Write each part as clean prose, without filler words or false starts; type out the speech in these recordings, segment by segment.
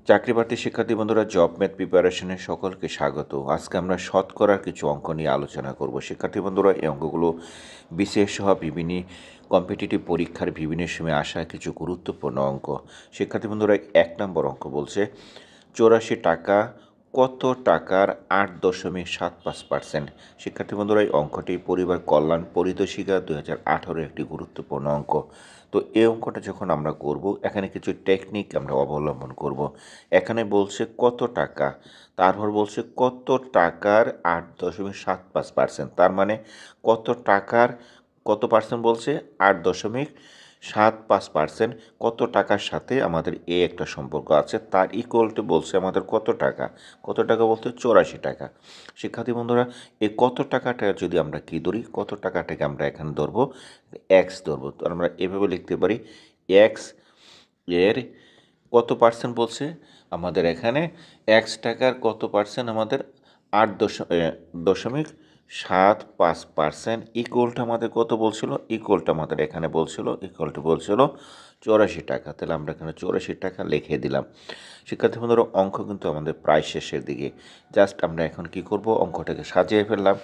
চাকরিপ্রার্থী শিক্ষার্থী বন্ধুরা, job math প্রিপারেশনে সকলকে স্বাগত। আজকে আমরা শতকরার কিছু অঙ্ক নিয়ে আলোচনা করব। শিক্ষার্থী বন্ধুরা, এই অঙ্কগুলো বিশেষ সহ বিভিন্ন কম্পিটিটিভ পরীক্ষার বিভিন্ন সময় আসা কিছু গুরুত্বপূর্ণ অঙ্ক। শিক্ষার্থী বন্ধুরা, 1 নম্বর অঙ্ক বলছে 84 টাকা কত টাকার 8.75%। শিক্ষার্থী বন্ধুরা, এই অঙ্কটি পরিবার কল্যাণ পরিদর্শিকা 2018 একটি গুরুত্বপূর্ণ অঙ্ক। তো এই অঙ্কটা যখন আমরা করব, এখানে কিছু টেকনিক আমরা অবলম্বন করব। এখানে বলছে কত টাকা, তারপর বলছে কত টাকার 8.75%, তার মানে কত টাকার কত পার্সেন্ট বলছে 8.75%। কত টাকার সাথে আমাদের এই একটা সম্পর্ক আছে, তার ইকুয়াল টু বলছে আমাদের কত টাকা। কত টাকা বলতে 84 টাকা। শিক্ষার্থী বন্ধুরা, এই কত টাকাটা যদি আমরা কী ধরি, কত টাকাটাকে আমরা এখানে ধরবো এক্স ধরবো। তো আমরা এভাবে লিখতে পারি, এক্স এর কত পার্সেন্ট বলছে আমাদের এখানে, এক্স টাকার কত পার্সেন্ট আমাদের 8.75% ইকুয়ালটা আমাদের কত বলছিল, ইকুয়ালটা আমাদের এখানে বলছিল, ইকুয়ালটা বলছিল 84 টাকা। তাহলে আমরা এখানে 84 টাকা লিখে দিলাম। শিক্ষার্থী বন্ধুরা, অঙ্ক কিন্তু আমাদের প্রায় শেষের দিকে। জাস্ট আমরা এখন কি করব, অঙ্কটাকে সাজিয়ে ফেললাম।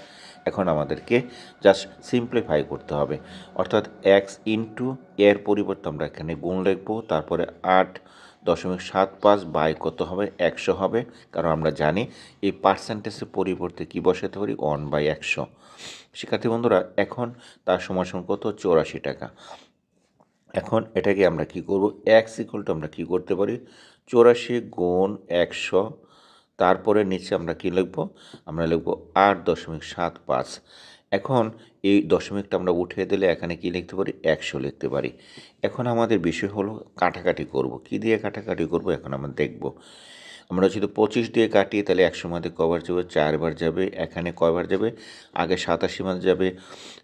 এখন আমাদেরকে জাস্ট সিম্পলিফাই করতে হবে, অর্থাৎ এক্স ইন্টু এর পরিবর্তে আমরা এখানে গুণ লিখবো, তারপরে 8.75 বাই কত হবে 100 হবে, কারণ আমরা জানি এই পার্সেন্টেজের পরিবর্তে কী বসাতে পারি 1/100। শিক্ষার্থী বন্ধুরা, এখন তার সমান কত 84 টাকা। এখন এটাকে আমরা কি করব, এক্স ইকুয়াল টু আমরা কী করতে পারি 84 গুণ 100, তারপরে নিচে আমরা কি লিখব, আমরা লিখব 8.75। এখন এই দশমিকটা আমরা উঠিয়ে দিলে এখানে কি লিখতে পারি 100 লিখতে পারি। এখন আমাদের বিষয় হলো কাটাকাটি করব। কি দিয়ে কাটাকাটি করব এখন আমরা দেখব। আমরা যদি 25 দিয়ে কাটি তাহলে 100 মধ্যে কবার যাবে 4 বার যাবে, এখানে কয়বার যাবে আগে 87 মধ্যে যাবে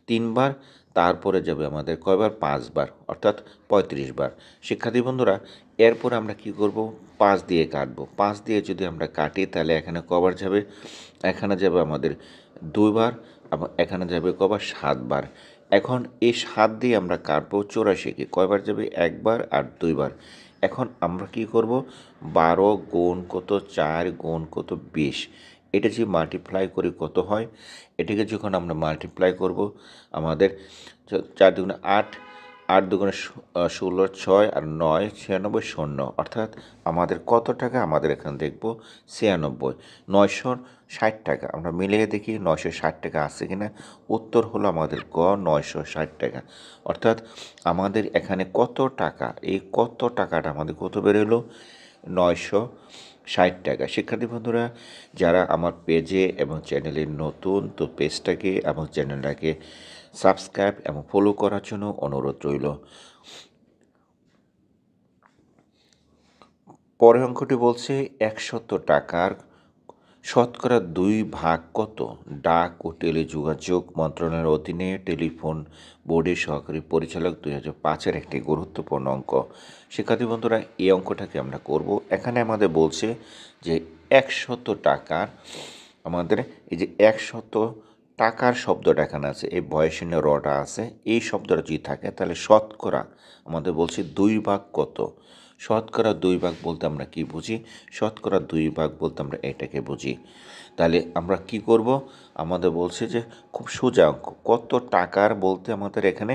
3 বার, তারপরে যাবে আমাদের কয়বার 5 বার, অর্থাৎ 35 বার। শিক্ষার্থী বন্ধুরা, এরপর আমরা কি করব 5 দিয়ে কাটবো। 5 দিয়ে যদি আমরা কাটি তাহলে এখানে কবার যাবে, এখানে যাবে আমাদের 2 বার, আবার এখানে যাবে কবার 7 বার। এখন এই 7 দিয়ে আমরা কাটবো 84কে, কয়বার যাবে 1 বার আর 2 বার। এখন আমরা কি করব 12 গুণ কত 4 গুণ কত 20, এটা যে মাল্টিপ্লাই করি কত হয়, এটাকে যখন আমরা মাল্টিপ্লাই করব আমাদের 4 দুগুণে 8, 8 দুগুণে 16, 6 আর 9, 96, শূন্য, অর্থাৎ আমাদের কত টাকা আমাদের এখানে দেখব 96, 960 টাকা। আমরা মিলিয়ে দেখি 960 টাকা আছে কিনা। উত্তর হলো আমাদের গ 960 টাকা। অর্থাৎ আমাদের এখানে কত টাকা, এই কত টাকাটা আমাদের কত বেরোলো 960 টাকা। শিক্ষার্থী বন্ধুরা, যারা আমার পেজে এবং চ্যানেলে নতুন, তো পেজটাকে এবং চ্যানেলটাকে সাবস্ক্রাইব এবং ফলো করার জন্য অনুরোধ রইল। পরের অঙ্কটি বলছে 100 টাকার শতকরা 2 ভাগ কত। ডাক ও টেলিযোগাযোগ মন্ত্রণালয়ের অধীনে টেলিফোন বোর্ডের সহকারী পরিচালক 2005-এর একটি গুরুত্বপূর্ণ অঙ্ক। শিক্ষার্থী বন্ধুরা, এই অঙ্কটাকে আমরা করব। এখানে আমাদের বলছে যে 100 টাকার আমাদের এই যে 100 টাকার শব্দটা এখানে আছে, এই বয়সীন্য রটা আছে, এই শব্দটা যদি থাকে তাহলে শতকরা আমাদের বলছে 2 ভাগ কত। শতকরা 2 ভাগ বলতে আমরা কি বুঝি, শতকরা 2 ভাগ বলতে আমরা এটাকে বুঝি। তাহলে আমরা কি করব, আমাদের বলছে যে খুব সোজা অঙ্ক, কত টাকার বলতে আমাদের এখানে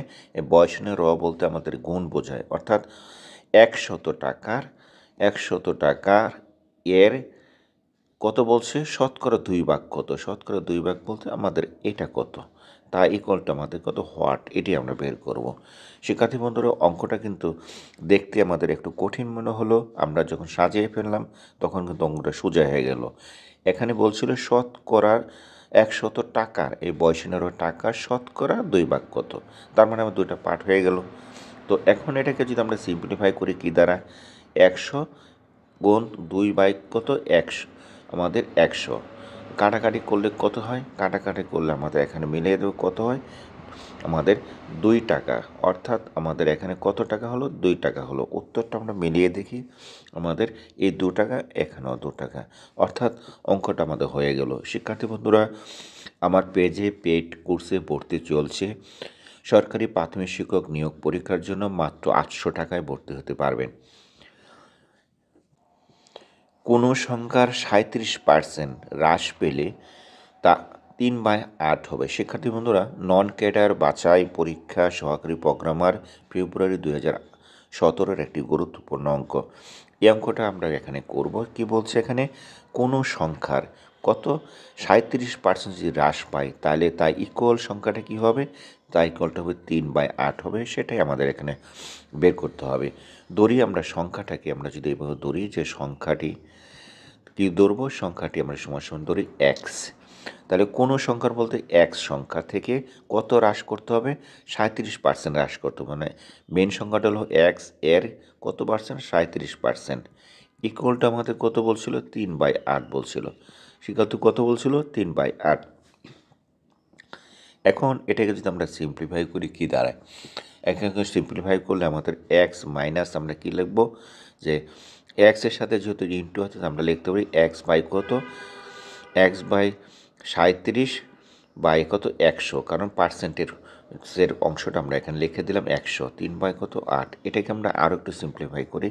বয়সনে র বলতে আমাদের গুণ বোঝায়, অর্থাৎ 100 টাকার এর কত বলছে শতকরা 2 ভাগ কত। শতকরা 2 ভাগ বলতে আমাদের এটা কত, তা ইকুয়ালটা আমাদের কত হোয়াট, এটি আমরা বের করব। শিক্ষার্থী বন্ধুরা, অঙ্কটা কিন্তু দেখতে আমাদের একটু কঠিন মনে হলো, আমরা যখন সাজিয়ে ফেললাম তখন কিন্তু অঙ্কটা সোজা হয়ে গেল। এখানে বলছিল শতকরার 100 টাকার এই বয়সের টাকা শতকরা 2 ভাগ কত, তার মানে আমার দুইটা পার্ট হয়ে গেল। তো এখন এটাকে যদি আমরা সিম্পলিফাই করি কি দ্বারা, 100 গুণ 2 বাই কত 100, আমাদের 100 কাটাকাটি করলে কত হয়, কাটাকাটি করলে আমাদের এখানে মিলিয়ে দেবো কত হয় আমাদের 2 টাকা, অর্থাৎ আমাদের এখানে কত টাকা হলো 2 টাকা হলো। উত্তরটা আমরা মিলিয়ে দেখি, আমাদের এই 2 টাকা এখানেও 2 টাকা, অর্থাৎ অঙ্কটা আমাদের হয়ে গেল। শিক্ষার্থী বন্ধুরা, আমার পেজে পেইড কোর্সে ভর্তি চলছে। সরকারি প্রাথমিক শিক্ষক নিয়োগ পরীক্ষার জন্য মাত্র 800 টাকায় ভর্তি হতে পারবেন। কোনো সংখ্যার 37% হ্রাস পেলে তা 3/8 হবে। শিক্ষার্থী বন্ধুরা, নন ক্যাডার বাছাই পরীক্ষা সহকারী প্রোগ্রামার ফেব্রুয়ারি 2017 একটি গুরুত্বপূর্ণ অঙ্ক। এই অঙ্কটা আমরা এখানে করব। কি বলছে এখানে, কোনো সংখ্যার কত 37% যদি হ্রাস পায় তাহলে তাই ইকুয়াল সংখ্যাটা কি হবে, তাই ইকুয়ালটা হবে 3/8 হবে। সেটাই আমাদের এখানে বের করতে হবে। ধরি আমরা সংখ্যাটাকে আমরা যদি এভাবে ধরি যে সংখ্যাটি কি ধরবো, সংখ্যাটি আমরা সমান ধরি এক্স। তাহলে কোনো সংখ্যার বলতে এক্স সংখ্যা থেকে কত হ্রাস করতে হবে, 37% হ্রাস করতে হবে। মানে মেন সংখ্যাটা হলো এক্স, এর কত পার্সেন্ট, 37%। ইকুয়ালটা আমাদের কত বলছিল, 3/8 বলছিল। শিক্ষার্থী কত বলছিল, 3/8। এখন এটাকে যদি আমরা সিম্পলিফাই করি কি দাঁড়ায়, এখানে সিম্পলিফাই করলে আমাদের এক্স মাইনাস আমরা কি লিখবো, যে এক্সের সাথে যেহেতু ইন্টু আছে আমরা লিখতে পারি এক্স বাই কত, এক্স বাই 37 বাই কত 100, কারণ পার্সেন্টের অংশটা আমরা এখানে লিখে দিলাম 100, 3/8। এটাকে আমরা আরও একটু সিম্পলিফাই করি।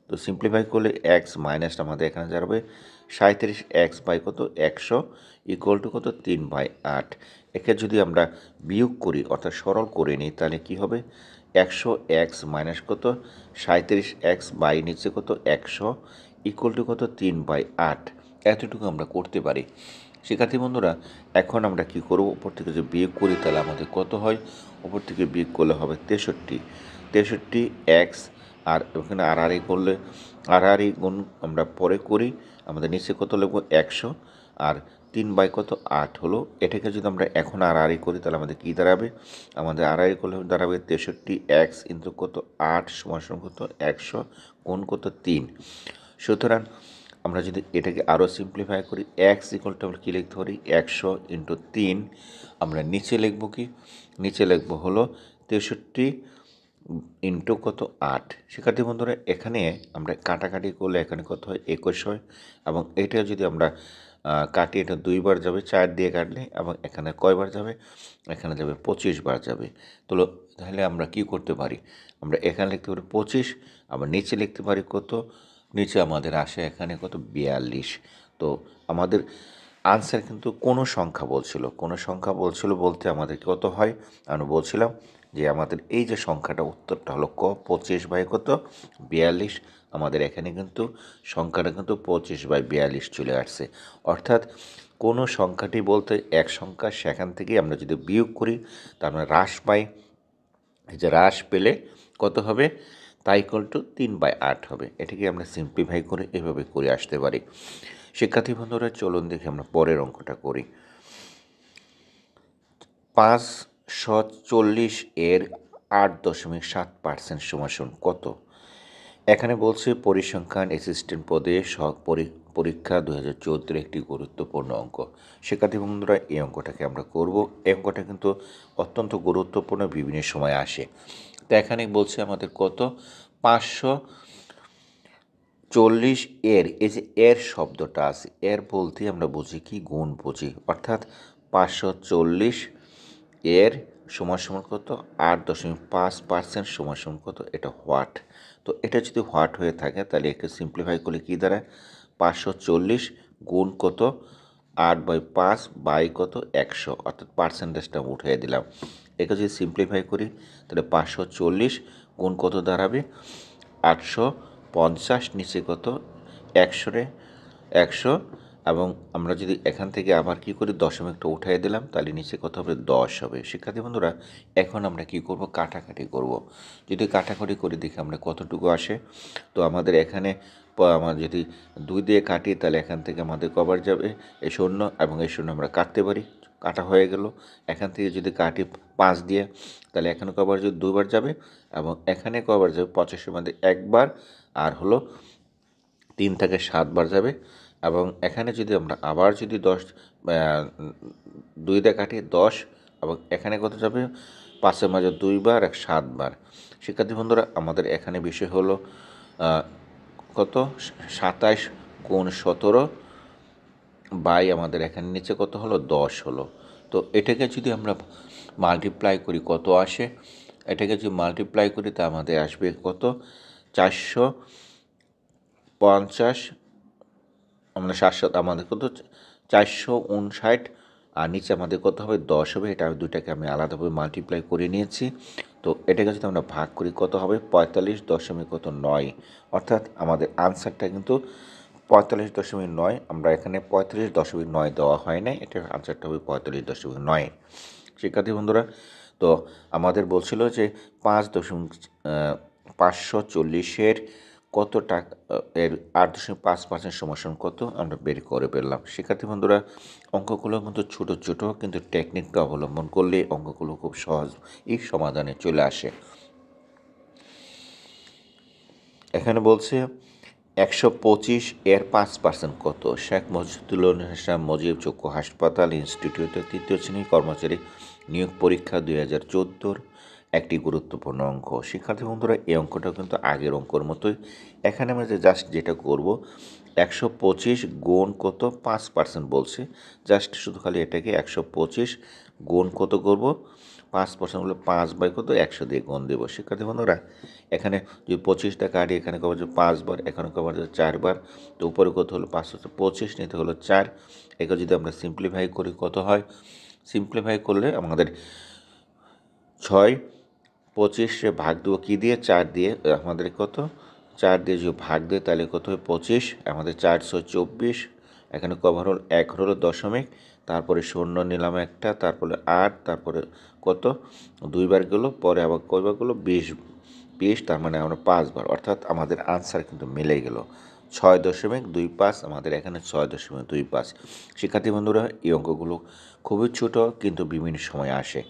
তো সিম্পলিফাই করলে এক্স মাইনাস আমাদের এখানে দাঁড়াবে 37 এক্স বাই কত 100 ইকুয়াল টু কত 3/8। একে যদি আমরা বিয়োগ করি অর্থাৎ সরল করে নিই তাহলে কি হবে, 100 এক্স মাইনাস কত 37 এক্স বাই নিচে কত 100 ইকুয়াল টু কত 3/8। এতটুকু আমরা করতে পারি। শিক্ষার্থী বন্ধুরা, এখন আমরা কি করব, উপর থেকে যে বিয়োগ করি তাহলে আমাদের কত হয়, উপর থেকে বিয়োগ করলে হবে 63 এক্স, আর ওখানে আড়াআড়ি করলে আড়াআড়ি গুণ আমরা পরে করি, আমাদের নিচে কত লিখবো 100, আর 3/8 হলো। এটাকে যদি আমরা এখন আড়াআড়ি করি তাহলে আমাদের কী দাঁড়াবে, আমাদের আড়াআড়ি করলে দাঁড়াবে 63 এক্স ইন্টু কত 8 সমান কত 100 গুণ কত 3। সুতরাং আমরা যদি এটাকে আরও সিম্পলিফাই করি, এক্স ইকুয়ালটা আমরা কী লিখতে পারি 100 ইন্টু 3, আমরা নিচে লিখব কি, নিচে লিখব হলো 63 ইন্টু কত 8। শিক্ষার্থী বন্ধুরা, এখানে আমরা কাটাকাটি করলে এখানে কত হয় 21 হয়, এবং এটা যদি আমরা কাটি এটা 2বার যাবে 4 দিয়ে কাটলে, এবং এখানে কয়বার যাবে, এখানে যাবে 25 বার যাবে। তাহলে আমরা কি করতে পারি, আমরা এখানে লিখতে পারি 25, আবার নিচে লিখতে পারি কত, নিচে আমাদের আসে এখানে কত 42। তো আমাদের আনসার কিন্তু কোনো সংখ্যা বলছিল বলতে আমাদের কত হয়, আমরা বলছিলাম যে আমাদের এই যে সংখ্যাটা উত্তরটা হলো 25 বাই কত 42। আমাদের এখানে কিন্তু সংখ্যাটা কিন্তু 25/42 চলে আসছে। অর্থাৎ কোনো সংখ্যাটি বলতে এক সংখ্যা, সেখান থেকে আমরা যদি বিয়োগ করি তার মানে হ্রাস পাই, এই যে হ্রাস পেলে কত হবে, তাই ইকুয়াল টু 3/8 হবে। এটাকে আমরা সিম্পলিফাই করে এভাবে করে আসতে পারি। শিক্ষার্থী বন্ধুরা, চলুন দেখি আমরা পরের অঙ্কটা করি। 540 এর 8.7% সমান কত। এখানে বলছে পরিসংখ্যান অ্যাসিস্ট্যান্ট পদে পরীক্ষা 2014 একটি গুরুত্বপূর্ণ অঙ্ক। শিক্ষার্থী বন্ধুরা, এই অঙ্কটাকে আমরা করব। এই অঙ্কটা কিন্তু অত্যন্ত গুরুত্বপূর্ণ, বিভিন্ন সময় আসে। তো এখানে বলছে আমাদের কত 540 এর, এই যে এর শব্দটা আছে, এর বলতে আমরা বুঝি কি গুণ বুঝি, অর্থাৎ 540 এর সমান কত 8.5% সমান কত, এটা হোয়াট। তো এটা যদি হোয়াট হয়ে থাকে তাহলে একে সিম্পলিফাই করলে কী দাঁড়ায়, 540 গুণ কত 8/5 বাই কত 100, অর্থাৎ পার্সেন্টেজটা উঠিয়ে দিলাম। একে যদি সিম্পলিফাই করি তাহলে 540 গুণ কত দাঁড়াবে 850, নিচে কত 100 এবং আমরা যদি এখান থেকে আবার কি করি দশমিকটা উঠিয়ে দিলাম তাহলে নিচে কত হবে 10 হবে। শিক্ষার্থী বন্ধুরা, এখন আমরা কি করব, কাটাকাটি করব। যদি কাটাকাটি করি দেখি আমরা কতটুকু আসে। তো আমাদের এখানে আমরা যদি 2 দিয়ে কাটি তাহলে এখান থেকে আমাদের কবার যাবে এই 0, এবং এই 0 আমরা কাটতে পারি, কাটা হয়ে গেল। এখান থেকে যদি কাটি 5 দিয়ে তাহলে এখানে কবার যদি 2বার যাবে, এবং এখানে কবার যাবে 85-এর মধ্যে 1বার, আর হলো 3 থেকে 7বার যাবে। এবং এখানে যদি আমরা আবার যদি 2 দিয়ে কাটি 10, এবং এখানে কত যাবে 5-এর মাঝে 2বার, 7বার। শিক্ষার্থী বন্ধুরা, আমাদের এখানে বিষয় হলো কত 27 গুণ 17 বাই আমাদের এখানে নিচে কত হলো 10 হলো। তো এটাকে যদি আমরা মাল্টিপ্লাই করি কত আসে, এটাকে যদি মাল্টিপ্লাই করি তা আমাদের আসবে কত 450 আমরা 7 আমাদের কত 459, আর নিচে আমাদের কত হবে 10 হবে। এটা দুইটাকে আমি আলাদাভাবে মাল্টিপ্লাই করে নিয়েছি। তো এটাকে যদি আমরা ভাগ করি কত হবে 45.9, অর্থাৎ আমাদের আনসারটা কিন্তু 45.9। আমরা এখানে 45.9 দেওয়া হয় নাই, এটার আনসারটা হবে 45.9। শিক্ষার্থী বন্ধুরা, তো আমাদের বলছিল যে 5.540-এর কত টাকা এর 8.5% সমান কত আমরা বের করে ফেললাম। শিক্ষার্থী বন্ধুরা, অঙ্কগুলো কিন্তু ছোটো ছোটো, কিন্তু টেকনিকটা অবলম্বন করলে অঙ্কগুলো খুব সহজ এই সমাধানে চলে আসে। এখানে বলছে 125-এর 5% কত? শেখ মুজিবুল হাসান মুজিব চক্ষু হাসপাতাল ইনস্টিটিউটের 3য় শ্রেণীর কর্মচারী নিয়োগ পরীক্ষা 2014-র একটি গুরুত্বপূর্ণ অঙ্ক। শিক্ষার্থী বন্ধুরা, এই অঙ্কটা কিন্তু আগের অঙ্কর মতোই। এখানে আমরা জাস্ট যেটা করব 125 গুণ কত 5% বলছে, জাস্ট শুধু খালি এটাকে 125 গুণ কত করব 5% হলো 5 বাই কত 100 দিয়ে গুণ দেবো। শিক্ষার্থী বন্ধুরা, এখানে যদি 25টা কাটি, এখানে কবার যে 5 বার, এখানে কবার যে 4 বার, তো উপরে কত হলো 525, নিতে হলো 4। একে যদি আমরা সিম্পলিফাই করি কত হয়, সিম্পলিফাই করলে আমাদের 6 25 ভাগ দেবো কী দিয়ে 4 দিয়ে, আমাদের কত 4 দিয়ে যদি ভাগ দেয় তাহলে কত হয় 25, আমাদের 424। এখানে কভার হল 1 হলো দশমিক, তারপরে শূন্য নিলাম একটা, তারপরে 8, তারপরে কত 2 বার গেলো, পরে আবার কয়বার গেলো 20, তার মানে আমরা 5 বার, অর্থাৎ আমাদের আনসার কিন্তু মিলে গেল 6.25। আমাদের এখানে 6.25। শিক্ষার্থী বন্ধুরা, এই অঙ্কগুলো খুবই ছোট কিন্তু বিভিন্ন সময় আসে।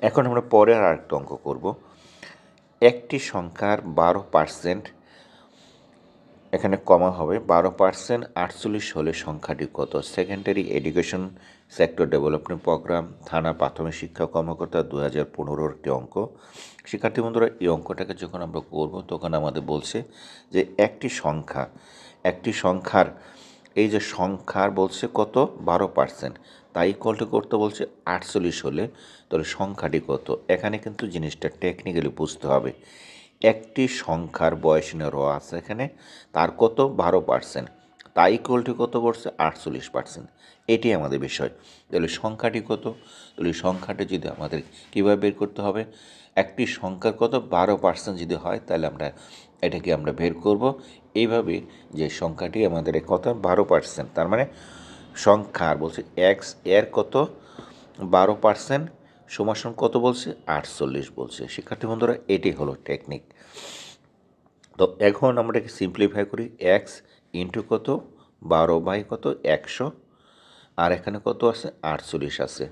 এখন আমরা পরে আর একটা অঙ্ক করব। একটি সংখ্যার 12%, এখানে কমা হবে 12% 48 হলে সংখ্যাটি কত? Secondary education sector development program, থানা প্রাথমিক শিক্ষা কর্মকর্তা 2015-র একটি অঙ্ক। শিক্ষার্থী বন্ধুরা, এই অঙ্কটাকে যখন আমরা করব তখন আমাদের বলছে যে একটি সংখ্যার এই যে সংখ্যার বলছে কত 12%, তাই ইকুয়ালটি করতে বলছে 48 হলে, তাহলে সংখ্যাটি কত? এখানে কিন্তু জিনিসটা টেকনিক্যালি বুঝতে হবে। একটি সংখ্যার বয়সীন র আছে এখানে, তার কত 12%, তাই ইকুয়ালটি কত পড়ছে 48%, এটি আমাদের বিষয়। তাহলে সংখ্যাটি কত? তাহলে সংখ্যাটি যদি আমাদের কীভাবে বের করতে হবে, একটি সংখ্যার কত 12% যদি হয় তাহলে এটাকে আমরা বের করব এইভাবে যে সংখ্যাটি আমাদের কত 12%, তার মানে সংখ্যার বলছে এক্স এর কত 12% সমান কত বলছে 48 বলছে। শিক্ষার্থী বন্ধুরা, এটি হলো টেকনিক। তো এখন আমরা এটাকে সিম্পলিফাই করি, এক্স ইন্টু কত 12 বাই কত 100, আর এখানে কত আছে 48 আছে।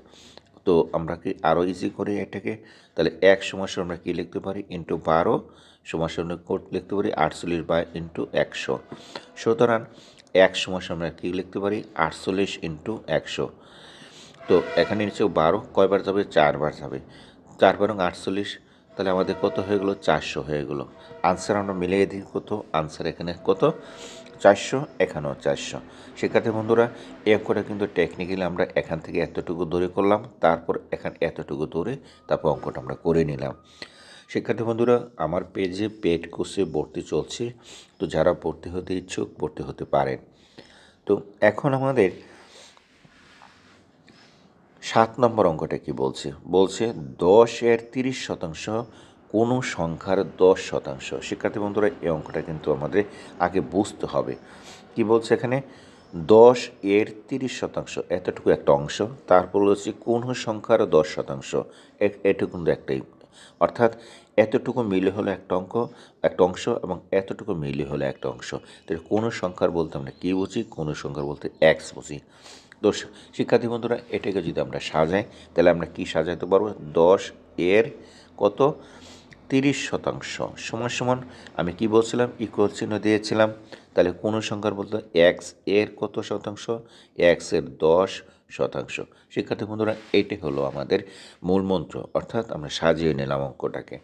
তো আমরা কি আরও ইজি করি এটাকে, তাহলে 1 সমান আমরা কী লিখতে পারি ইন্টু 12 সমান লিখতে পারি 48 বাই ইন্টু 100। সুতরাং 1 সমান আমরা কী লিখতে পারি 48 ইন্টু 100। তো এখানে নিচেও 12 কয়বার যাবে 4 বার যাবে, 4 বারং 48, তাহলে আমাদের কত হয়ে গেলো 400 হয়ে গেলো। আনসার আমরা মিলিয়ে দিই কত, আনসার এখানে কত 400, এখানেও 400। শিক্ষার্থী বন্ধুরা, এই অঙ্কটা কিন্তু টেকনিক্যালি আমরা এখান থেকে এতটুকু দূরে করলাম, তারপর এখানে এতটুকু দূরে, তারপর অঙ্কটা আমরা করে নিলাম। শিক্ষার্থী বন্ধুরা, আমার পেজে পেড কোর্সে ভর্তি চলছে, তো যারা ভর্তি হতে ইচ্ছুক ভর্তি হতে পারেন। তো এখন আমাদের 7 নম্বর অঙ্কটা কি বলছে, বলছে 10-এর 30% কোনো সংখ্যার 10%। শিক্ষার্থী বন্ধুরা, এই অঙ্কটা কিন্তু আমাদের আগে বুঝতে হবে। কি বলছে এখানে 10-এর 30%, এতটুকু একটা অংশ, তারপর হচ্ছে কোনো সংখ্যার 10%, এটুকু কিন্তু একটাই, অর্থাৎ এতটুকু মিলে হলো একটা অংশ এবং এতটুকু মিলে হলো একটা অংশ। তাহলে কোনো সংখ্যার বলতে আমরা কী বুঝি, কোনো সংখ্যার বলতে এক্স বুঝি। তো শিক্ষার্থী বন্ধুরা, এটাকে যদি আমরা সাজাই তাহলে আমরা কি সাজাতে পারবো, 10-এর কত 30% সমান সমান, আমি কি বলছিলাম ইকুয়াল চিহ্ন দিয়েছিলাম, তাহলে কোনো সংখ্যার বলতে এক্স এর কত শতাংশ, এক্সের 10%। শিক্ষার্থী বন্ধুরা, এইটি হলো আমাদের মূল মন্ত্র, অর্থাৎ আমরা সাজিয়ে নিলাম অঙ্কটাকে।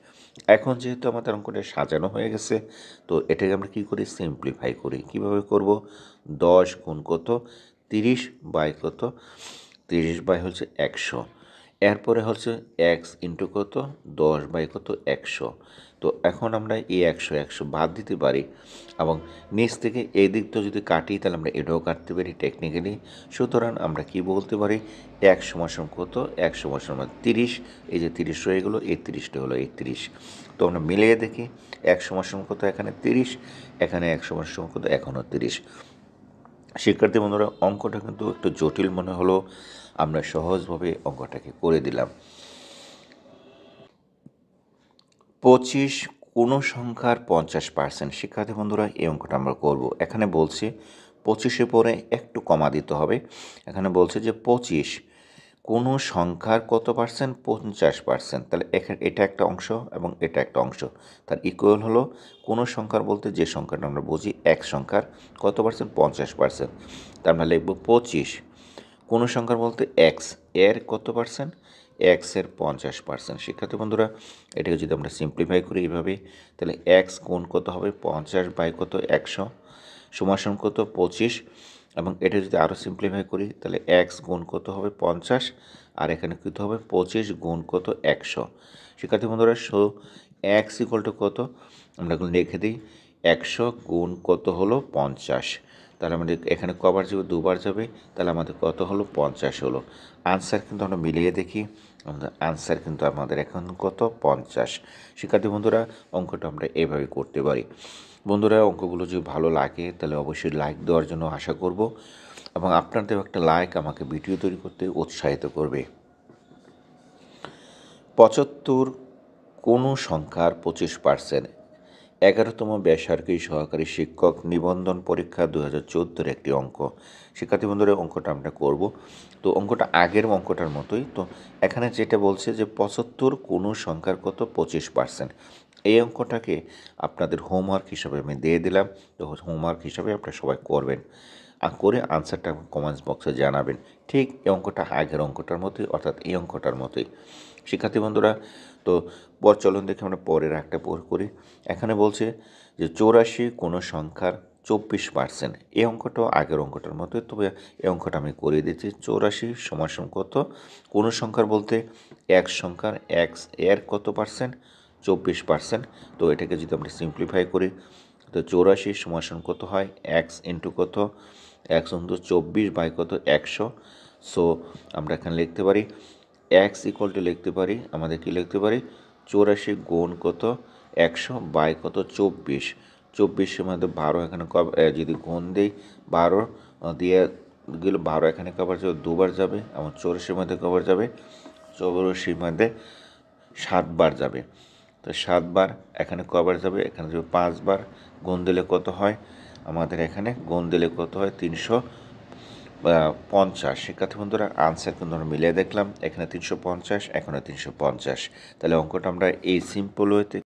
এখন যেহেতু আমাদের অঙ্কটা সাজানো হয়ে গেছে, তো এটাকে আমরা কী করি সিম্পলিফাই করি। কীভাবে করব, 10 গুণ কত 30 বাই কত 30 বাই হচ্ছে 100, এরপরে হচ্ছে এক্স ইন্টু কত 10 বাই কত 100, তো এখন আমরা এই 100 বাদ দিতে পারি এবং নিচ থেকে এই দিকটা যদি কাটি তাহলে আমরা এটাও কাটতে পারি টেকনিক্যালি। সুতরাং আমরা কি বলতে পারি, 100 কত, 100 30, এই যে 30 রয়ে গেলো, এই 30টা হলো 31। তো আমরা মিলিয়ে দেখি 100 কত, এখানে 30, এখানে 100 কত, এখনও 30। শিক্ষার্থী বন্ধুরা, অঙ্কটা কিন্তু একটু জটিল মনে হলো, আমরা সহজভাবে অঙ্কটাকে করে দিলাম। 25 কোনো সংখ্যার 50%। শিক্ষার্থী বন্ধুরা, এই অঙ্কটা আমরা করব। এখানে বলছে 25-এ পরে একটু কমা দিতে হবে। এখানে বলছে যে 25 কোনো সংখ্যার কত পার্সেন্ট, 50%। তাহলে এখানে এটা একটা অংশ এবং এটা একটা অংশ, তার ইকুয়াল হলো কোনো সংখ্যার বলতে যে সংখ্যাটা আমরা বুঝি এক সংখ্যার কত পার্সেন্ট, 50%। তা আমরা লিখব 25 কোনো সংখ্যার বলতে এক্স এর কত পার্সেন্ট, এক্সের 50%। শিক্ষার্থী বন্ধুরা, এটাকে যদি আমরা সিম্পলিফাই করি এইভাবে, তাহলে এক্স গুণ কত হবে, 50 বাই কত, 100 সমান কত, 25। এবং এটা যদি আরও সিম্পলিফাই করি তাহলে এক্স গুণ কত হবে, 50, আর এখানে কত হবে, 25 গুণ কত, 100। শিক্ষার্থী বন্ধুরা, সো এক্স ইকুয়াল টু কত, আমরা এখন লিখে দিই 100 গুণ কত হলো 50। তাহলে আমাদের এখানে কবার যাবে, দুবার যাবে, তাহলে আমাদের কত হলো, 50 হলো। আনসার কিন্তু আমরা মিলিয়ে দেখি, আমাদের আনসার কিন্তু আমাদের এখন কত, 50। শিক্ষার্থী বন্ধুরা, অঙ্কটা আমরা এভাবে করতে পারি। বন্ধুরা, অঙ্কগুলো যদি ভালো লাগে তাহলে অবশ্যই লাইক দেওয়ার জন্য আশা করব, এবং আপনাদের একটা লাইক আমাকে ভিডিও তৈরি করতে উৎসাহিত করবে। 75 কোনো সংখ্যার 25%। 11তম বেসরকারি সহকারী শিক্ষক নিবন্ধন পরীক্ষা 2014 একটি অঙ্ক। শিক্ষার্থী বন্ধুরা, অঙ্কটা আমরা করব। তো অঙ্কটা আগের অঙ্কটার মতোই। তো এখানে যেটা বলছে যে 75 কোনো সংখ্যার কত, 25%। এই অঙ্কটাকে আপনাদের হোমওয়ার্ক হিসাবে আমি দিয়ে দিলাম। তো হোমওয়ার্ক হিসাবে আপনারা সবাই করবেন, আর করে আনসারটা কমেন্টস বক্সে জানাবেন। ঠিক এই অঙ্কটা আগের অঙ্কটার মতোই, অর্থাৎ এই অঙ্কটার মতোই। শিক্ষার্থী বন্ধুরা, তো চলুন দেখে আমরা পরের একটা করি। এখানে বলছে যে 84 কোনো সংখ্যার 24%। এই অঙ্কটাও আগের অঙ্কটার মতোই, তবে এই অঙ্কটা আমি করে দিচ্ছি। 84 সমান কত, কোনো সংখ্যার বলতে এক সংখ্যার এক্স এর কত পার্সেন্ট, 24%। তো এটাকে যদি আমরা সিম্পলিফাই করি তো 84 সমান কত হয়, এক্স ইন্টু কত, এক্স ইন্টু 24 বাই কত, 100। সো আমরা এখানে লিখতে পারি এক্স ইকুয়াল টু লিখতে পারি, আমাদের কি লিখতে পারি, 84 গুণ কত, 100 বাই কত, 24। 24-এর মধ্যে 12 এখানে যদি গুণ দিই, 12 দিয়ে গেলে 12 এখানে কবার যাবে, দুবার যাবে, এবং 84-এর মধ্যে কবার যাবে, 84-এর মধ্যে 7 বার যাবে। তো 7 বার এখানে কবার যাবে, এখানে যাবে 5 বার। গুণ দিলে কত হয়, আমাদের এখানে গুণ দিলে কত হয়, 350। শিক্ষার্থী বন্ধুরা, আনসার কিন্তু আমরা মিলিয়ে দেখলাম, এখানে 350, এখানে 350। তাহলে অঙ্কটা আমরা এই সিম্পল ওয়েতে